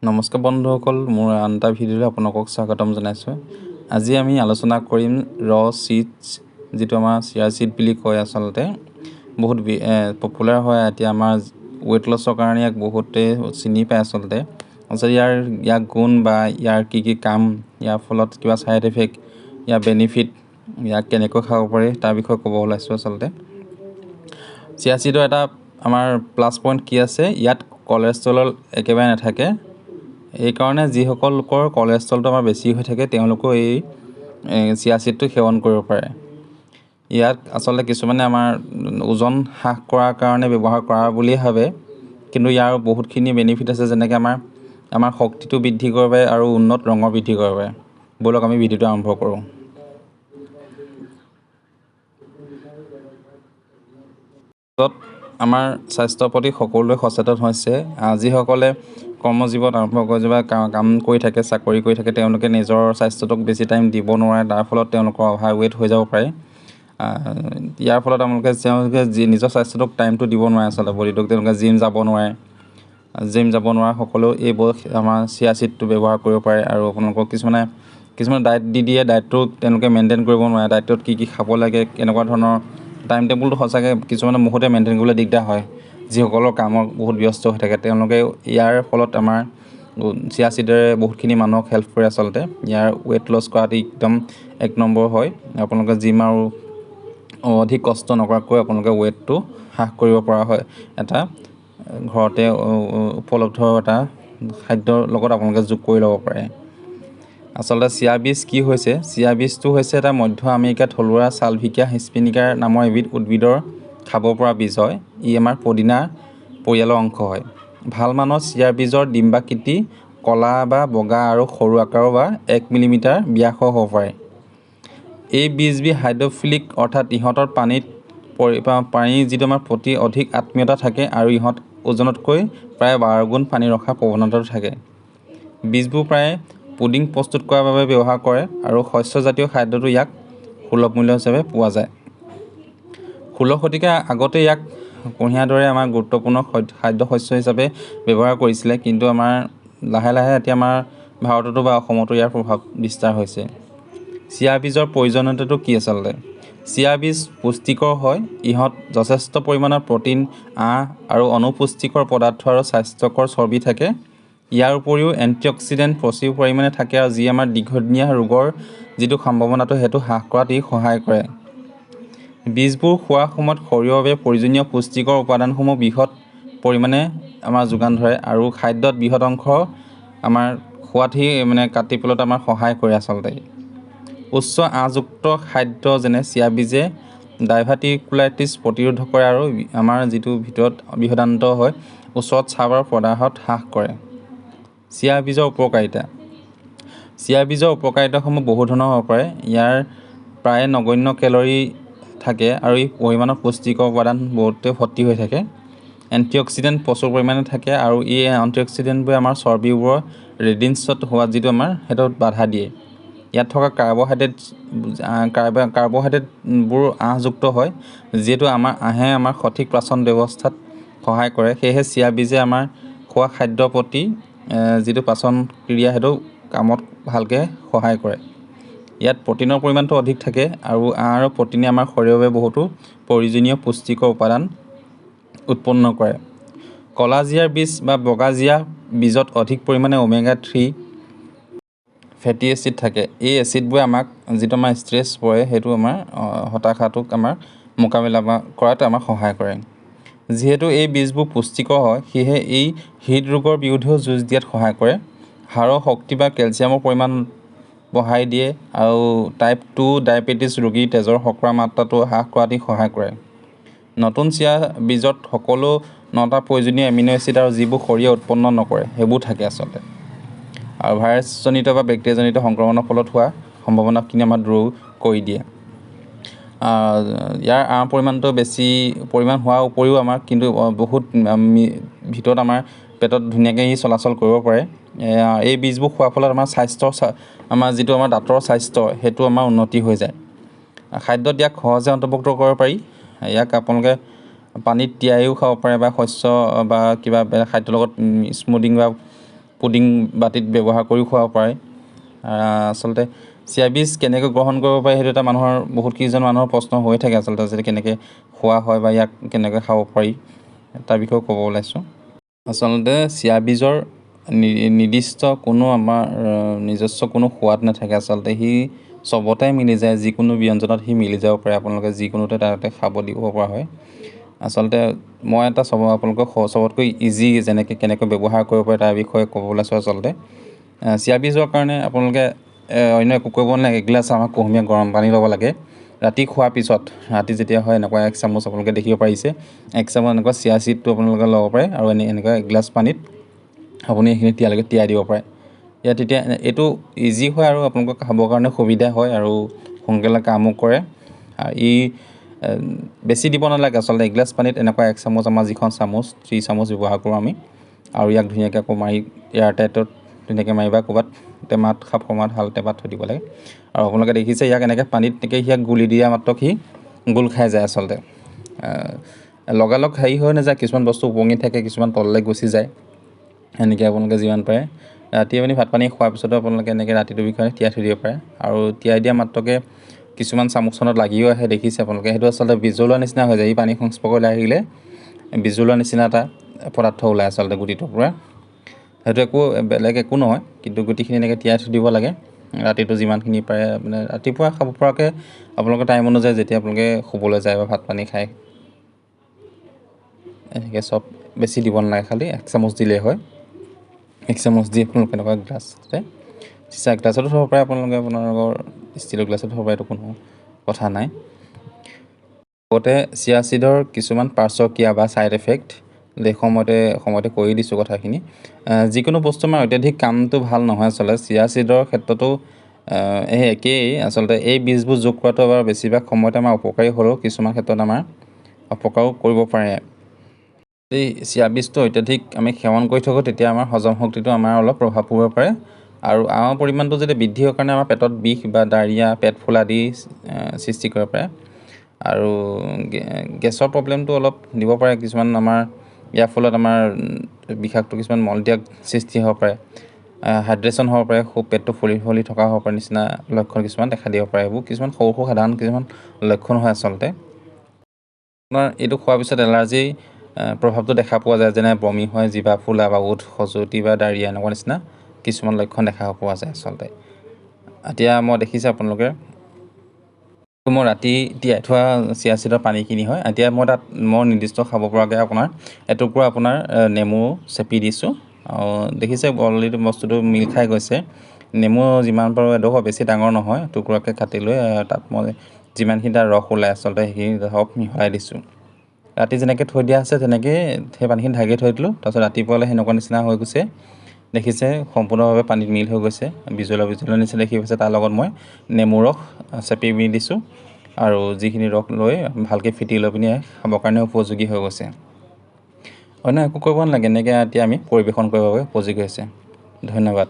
নমস্কাৰ বন্ধুসকল, মোৰ আন এটা ভিডিঅ'লৈ আপোনালোকক স্বাগতম জনাইছোঁ। আজি আমি আলোচনা কৰিম চিডছ, যিটো আমাৰ চিয়া চিড বুলি কয়। আচলতে বহুত পপুলাৰ হয় এতিয়া আমাৰ ৱেইট লছৰ কাৰণে ইয়াক বহুতে চিনি পায় আচলতে। ইয়াৰ গুণ বা ইয়াৰ কি কাম, ইয়াৰ ফলত কিবা ছাইড এফেক্ট, ইয়াৰ বেনিফিট, ইয়াক কেনেকৈ খাব পাৰি তাৰ বিষয়ে ক'ব ওলাইছোঁ। আচলতে চিয়া চিডৰ এটা আমাৰ প্লাছ পইণ্ট কি আছে, ইয়াত কলেষ্ট্ৰল একেবাৰে নাথাকে। এইকাৰণে যিসকল লোকৰ কলেষ্ট্ৰলটো আমাৰ বেছি হৈ থাকে তেওঁলোকেও এই চিয়া চিডটো সেৱন কৰিব পাৰে। ইয়াক আচলতে কিছুমানে আমাৰ ওজন হ্ৰাস কৰাৰ কাৰণে ব্যৱহাৰ কৰা বুলিয়ে ভাবে, কিন্তু ইয়াৰ বহুতখিনি বেনিফিট আছে, যেনেকৈ আমাৰ শক্তিটো বৃদ্ধি কৰিব পাৰে আৰু উন্নত ৰঙৰ বৃদ্ধি কৰিব পাৰে। ব'লক আমি ভিডিঅ'টো আৰম্ভ কৰোঁ। আমাৰ স্বাস্থ্যৰ প্ৰতি সকলোৱে সচেতন হৈছে। যিসকলে কৰ্মজীৱন আৰম্ভ কৰি বা কাম কৰি থাকে, চাকৰি কৰি থাকে, তেওঁলোকে নিজৰ স্বাস্থ্যটোক বেছি টাইম দিব নোৱাৰে। তাৰ ফলত তেওঁলোকৰ অভাৰ ৱেইট হৈ যাব পাৰে। ইয়াৰ ফলত তেওঁলোকে নিজৰ স্বাস্থ্যটোক টাইমটো দিব নোৱাৰে। আচলতে বডিটোক তেওঁলোকে জিম যাব নোৱাৰা সকলেও এইবোৰ আমাৰ চিয়া চিডটো ব্যৱহাৰ কৰিব পাৰে। আৰু আপোনালোকক কিছুমানে ডায়েট দি দিয়ে, ডায়েটটো তেওঁলোকে মেইনটেইন কৰিব নোৱাৰে। ডায়েটটোত কি খাব লাগে, কেনেকুৱা ধৰণৰ টাইম টেবুলটো সঁচাকৈ কিছুমানে মুঠতে মেইনটেইন কৰিবলৈ দিগদাৰ হয়। যিসকলৰ কামত বহুত ব্যস্ত হৈ থাকে, তেওঁলোকে ইয়াৰ ফলত আমাৰ চিয়া চিডেৰে বহুতখিনি মানুহক হেল্প কৰে। আচলতে ইয়াৰ ৱেইট লছ কৰাত একদম 1 নম্বৰ হয়। আপোনালোকে জিম আৰু অধিক কষ্ট নকৰাকৈ আপোনালোকে ৱেইটটো হ্ৰাস কৰিব পৰা হয় এটা ঘৰতে উপলব্ধ এটা খাদ্যৰ লগত আপোনালোকে যোগ কৰি ল'ব পাৰে। আচলতে চিয়া বীজ কি হৈছে, চিয়া বীজটো হৈছে এটা মধ্য আমেৰিকাৰ থলুৱা ছালভিকা হিস্পেনিকা নামৰ এবিধ উদ্ভিদৰ খাব পৰা বীজ হয়। ই আমাৰ পদিনা পৰিয়ালৰ অংশ হয়। ভাল মানৰ চিয়াৰ বীজৰ ডিম্বাকৃতি কলা বা বগা আৰু সৰু আকাৰৰ বা 1 মিলিমিটাৰ ব্যাসৰ হ'ব পাৰে। এই বীজবিধ হাইড্ৰফিলিক, অৰ্থাৎ ইহঁতৰ পানীৰ যিটো আমাৰ প্ৰতি অধিক আত্মীয়তা থাকে আৰু ইহঁত ওজনতকৈ প্ৰায় 12 গুণ পানী ৰখাৰ প্ৰৱণতাটো থাকে। বীজবোৰ প্ৰায় পুডিং প্ৰস্তুত কৰাৰ বাবে ব্যৱহাৰ কৰে আৰু শস্যজাতীয় খাদ্যটো ইয়াক সুলভ মূল্য হিচাপে পোৱা যায়। 16 শতিকাৰ আগতে ইয়াক কুঁহিয়াৰ দৰে আমাৰ গুৰুত্বপূৰ্ণ খাদ্য শস্য হিচাপে ব্যৱহাৰ কৰিছিলে, কিন্তু আমাৰ লাহে লাহে এতিয়া আমাৰ ভাৰততো বা অসমতো ইয়াৰ প্ৰভাৱ বিস্তাৰ হৈছে। চিয়া বীজৰ প্ৰয়োজনীয়তাটো কি আচলতে? চিয়া বীজ পুষ্টিকৰ হয়। ইহঁত যথেষ্ট পৰিমাণৰ প্ৰ'টিন, আৰু অনুপুষ্টিকৰ পদাৰ্থ আৰু স্বাস্থ্যকৰ চৰ্বি থাকে। ইয়াৰ উপৰিও এণ্টিঅক্সিডেণ্ট প্ৰচুৰ পৰিমাণে থাকে, আৰু যি আমাৰ দীৰ্ঘদিনীয়া ৰোগৰ যিটো সম্ভাৱনাটো সেইটো হ্ৰাস কৰাত ই সহায় কৰে। বীজবোৰ খোৱাৰ সময়ত শৰীৰৰ বাবে প্ৰয়োজনীয় পুষ্টিকৰ উপাদানসমূহ বৃহৎ পৰিমাণে আমাৰ যোগান ধৰে, আৰু খাদ্যত বৃহৎ অংশ আমাৰ খোৱাত কাটি পেলোৱাত আমাৰ সহায় কৰে। আচলতে উচ্চ আঁহযুক্ত খাদ্য যেনে চিয়া বীজে ডাইভাৰ্টিকুলাইটিছ প্ৰতিৰোধ কৰে আৰু আমাৰ যিটো ভিতৰত বৃহদান্ত হয় ওচৰত চাবৰ প্ৰদাহত হ্ৰাস কৰে। চিয়া বীজৰ উপকাৰিতা। চিয়া বীজৰ উপকাৰিতাসমূহ বহু ধৰণৰ হ'ব পাৰে। ইয়াৰ প্ৰায় নগণ্য কেলৰি থাকে আৰু ই পৰিমাণৰ পুষ্টিকৰ উপাদান বহুতে ভৰ্তি হৈ থাকে। এণ্টিঅক্সিডেণ্ট প্ৰচুৰ পৰিমাণে থাকে, আৰু এই এণ্টিঅক্সিডেণ্টবোৰে আমাৰ চৰ্বিবোৰৰ ৰেডিঞ্চত হোৱা যিটো আমাৰ সেইটো বাধা দিয়ে। ইয়াত থকা কাৰ্বহাইড্ৰেটবোৰ আঁহযুক্ত হয়, যিহেতু আমাৰ সঠিক পাচন ব্যৱস্থাত সহায় কৰে। সেয়েহে চিয়া বীজে আমাৰ খোৱা খাদ্যৰ প্ৰতি যিটো পাচন ক্ৰিয়া সেইটো কামত ভালকৈ সহায় কৰে। ইয়াত প্ৰ'টিনৰ পৰিমাণটো অধিক থাকে, আৰু প্ৰ'টিনে আমাৰ শৰীৰৰ বাবে বহুতো প্ৰয়োজনীয় পুষ্টিকৰ উপাদান উৎপন্ন কৰে। কলা জিয়াৰ বীজ বা বগা জিয়া বীজত অধিক পৰিমাণে ওমেগা-3 ফেটি এচিড থাকে। এই এচিডবোৰে আমাক যিটো আমাৰ ষ্ট্ৰেছ পৰে সেইটো আমাৰ হতাশাটোক আমাৰ মোকাবিলা কৰাত আমাক সহায় কৰে। যিহেতু এই বীজবোৰ পুষ্টিকৰ হয়, সেয়েহে এই হৃদৰোগৰ বিৰুদ্ধেও যুঁজ দিয়াত সহায় কৰে। হাড়ৰ শক্তি বা কেলছিয়ামৰ পৰিমাণ বঢ়াই দিয়ে, আৰু টাইপ 2 ডায়েবেটিছ ৰোগীৰ তেজৰ শৰ্কৰা মাত্ৰাটো হ্ৰাস কৰাত ই সহায় কৰে। নতুন চিয়া বীজত সকলো 9টা প্ৰয়োজনীয় এমিনো এচিড আৰু যিবোৰ শৰীৰে উৎপন্ন নকৰে সেইবোৰ থাকে আচলতে। আৰু ভাইৰাছজনিত বা বেক্টেৰিয়াজনিত সংক্ৰমণৰ ফলত হোৱা সম্ভাৱনাখিনি আমাৰ দূৰ কৰি দিয়ে। ইয়াৰ পৰিমাণটো বেছি পৰিমাণ হোৱাৰ উপৰিও আমাৰ কিন্তু বহুত ভিতৰত আমাৰ পেটত ধুনীয়াকৈ ই চলাচল কৰিব পাৰে। এই বীজবোৰ খোৱাৰ ফলত আমাৰ যিটো আমাৰ দাঁতৰ স্বাস্থ্য সেইটো আমাৰ উন্নতি হৈ যায়। খাদ্যত ইয়াক সহজে অন্তৰ্ভুক্ত কৰিব পাৰি। ইয়াক আপোনালোকে পানীত তিয়াইও খাব পাৰে, বা শস্য বা কিবা খাদ্যৰ লগত স্মুদিং বা পুডিং বাতিত ব্যৱহাৰ কৰি খুৱাব পাৰে। আচলতে চিয়া বীজ কেনেকৈ গ্ৰহণ কৰিব পাৰে সেইটো এটা বহুত কেইজন মানুহৰ প্ৰশ্ন হৈ থাকে আচলতে, যে কেনেকৈ খোৱা হয় বা ইয়াক কেনেকৈ খাব পাৰি তাৰ বিষয়ে ক'ব ওলাইছোঁ। আচলতে চিয়া বীজৰ নিৰ্দিষ্ট কোনো আমাৰ নিজস্ব কোনো সোৱাদ নাথাকে। আচলতে সি চবতে মিলি যায়, যিকোনো ব্যঞ্জনত সি মিলি যাব পাৰে, আপোনালোকে যিকোনোতে তাতে খাব দিব পৰা হয়। আচলতে মই এটা আপোনালোকক চবতকৈ ইজি কেনেকৈ ব্যৱহাৰ কৰিব পাৰে তাৰ বিষয়ে ক'ব ওলাইছোঁ। আচলতে চিয়া বীজৰ কাৰণে আপোনালোকে অন্য একো কৰিব নালাগে, এগিলাচ আমাক কুহুমীয়া গৰম পানী ল'ব লাগে। ৰাতি খোৱাৰ পিছত, ৰাতি যেতিয়া হয় এনেকুৱা 1 চামুচ আপোনালোকে দেখিব পাৰিছে, 1 চামুচ এনেকুৱা চিয়া চিডটো আপোনালোকে ল'ব পাৰে আৰু এনেকুৱা এগিলাচ পানীত আপুনি এইখিনি তিয়াই দিব পাৰে। তেতিয়া এইটো ইজি হয় আৰু আপোনালোকক খাবৰ কাৰণে সুবিধা হয় আৰু সোনকালে কামো কৰে। বেছি দিব নালাগে আচলতে, এগিলাচ পানীত এনেকুৱা 1 চামুচ, আমাৰ যিখন চামুচ 3 চামুচ ব্যৱহাৰ কৰোঁ আমি, আৰু ইয়াক ধুনীয়াকৈ আকৌ মাৰি এয়াৰটাইটত ধুনীয়াকৈ মাৰিবা, ক'ৰবাত টেমাত খাপৰ ভাল টেমাত থৈ দিব লাগে। আৰু আপোনালোকে দেখিছে ইয়াক এনেকৈ পানীত ইয়াক গুলি দিয়া মাত্ৰ সি গোল খাই যায়। আচলতে লগালগ হেৰি হৈ নাযায়, কিছুমান বস্তু উপঙি থাকে, কিছুমান তললৈ গুচি যায়। এনেকৈ আপোনালোকে যিমান পাৰে ৰাতি আপুনি ভাত পানী খোৱাৰ পিছতো আপোনালোকে এনেকৈ ৰাতিটোৰ বিষয়ে তিয়াই থৈ দিব পাৰে। আৰু তিয়াই দিয়া মাত্ৰকৈ কিছুমান চামুচখনত লাগিও আহে, দেখিছে আপোনালোকে, সেইটো আচলতে বিজলুৱা নিচিনা হৈ যায়। এই পানী সংস্পৰ্শলৈ আহিলে বিজলুৱা নিচিনা এটা পদাৰ্থ ওলায় আচলতে গুটিটোৰ পৰা। সেইটো বেলেগ একো নহয়, কিন্তু গুটিখিনি এনেকৈ তিয়াই থৈ দিব লাগে ৰাতিটো যিমানখিনি পাৰে। মানে ৰাতিপুৱা খাব পৰাকৈ আপোনালোকৰ টাইম অনুযায়ী যেতিয়া আপোনালোকে শুবলৈ যায় বা ভাত পানী খায়, এনেকৈ চব বেছি দিব নালাগে, খালি 1 চামুচ দিলেই হয়। 1 চামুচ দি আপোনালোকে এনেকুৱা গ্লাছতে, চিচা গ্লাছতো থ'ব পাৰে আপোনালোকে, আপোনালোকৰ ষ্টীলৰ গ্লাছতো থ'ব পাৰে, এইটো কোনো কথা নাই। লগতে চিয়া চিডৰ কিছুমান পাৰ্শ্বক্ৰিয়া বা ছাইড এফেক্ট সময়তে কৈ দিছোঁ কথাখিনি। যিকোনো বস্তু আমাৰ অত্যাধিক কামটো ভাল নহয়। আচলতে চিয়া চিডৰ ক্ষেত্ৰতো একেই। আচলতে এই বীজবোৰ যোগ কৰাটো আমাৰ বেছিভাগ সময়তে আমাৰ উপকাৰী হ'লেও কিছুমান ক্ষেত্ৰত আমাৰ অপকাৰো কৰিব পাৰে। এই চিয়া বীজটো অত্যাধিক আমি সেৱন কৰি থাকোঁ, তেতিয়া আমাৰ হজম শক্তিটো আমাৰ অলপ প্ৰভাৱ পৰিব পাৰে। আৰু আমৰ পৰিমাণটো যদি বৃদ্ধি হোৱাৰ কাৰণে আমাৰ পেটত বিষ বা ডায়েৰিয়া, পেট ফুলা আদি সৃষ্টি কৰিব পাৰে। আৰু গেছৰ প্ৰব্লেমটো অলপ দিব পাৰে কিছুমান। ইয়াৰ ফলত আমাৰ বিষাক্ত কিছুমান মলত্যাগ সৃষ্টি হ'ব পাৰে, হাইড্ৰেশ্যন হ'ব পাৰে, খুব পেটটো ফুলি থকা হ'ব পাৰে, নিচিনা লক্ষণ কিছুমান দেখা দিব পাৰে। এইবোৰ কিছুমান সৰু সাধাৰণ কিছুমান লক্ষণ হয়। আচলতে আপোনাৰ এইটো খোৱাৰ পিছত এলাৰ্জি প্ৰভাৱটো দেখা পোৱা যায়, যেনে বমি হয়, জিভা ফুলা বা ওঠ খজুৱতি বা ডায়েৰিয়া এনেকুৱা নিচিনা কিছুমান লক্ষণ দেখা পোৱা যায়। আচলতে এতিয়া মই দেখিছে আপোনালোকে, মই ৰাতি তিয়াই থোৱা চিয়া চিডৰ পানীখিনি হয়, এতিয়া মই নিৰ্দিষ্ট খাব পৰাকৈ এটুকুৰা নেমু চেপি দিছোঁ। দেখিছে অলৰেডি বস্তুটো মিল খাই গৈছে। নেমু যিমান পাৰোঁ এডোখৰ বেছি ডাঙৰ নহয়, টুকুৰাকৈ কাটি লৈ তাত মই যিমানখিনি তাৰ ৰস ওলাই আচলতে সেইখিনি ধৰক মিহলাই দিছোঁ। ৰাতি যেনেকৈ থৈ দিয়া আছে তেনেকৈ সেই পানীখিনি ঢাকি থৈ দিলোঁ। তাৰপিছত ৰাতিপুৱালৈ সেনেকুৱা নিচিনা হৈ গৈছে। দেখিছে সম্পূৰ্ণভাৱে পানীত মিল হৈ গৈছে, বিজলুৱা নিচিনা দেখি গৈছে। তাৰ লগত মই নেমু ৰস চেপি দিছোঁ আৰু যিখিনি ৰস লৈ ভালকৈ ফিটি লৈ পিনি খাবৰ কাৰণে উপযোগী হৈ গৈছে। অন্য একো কৰিব নালাগে, এনেকৈ এতিয়া আমি পৰিৱেশন কৰিবৰ বাবে উপযোগী হৈছে। ধন্যবাদ।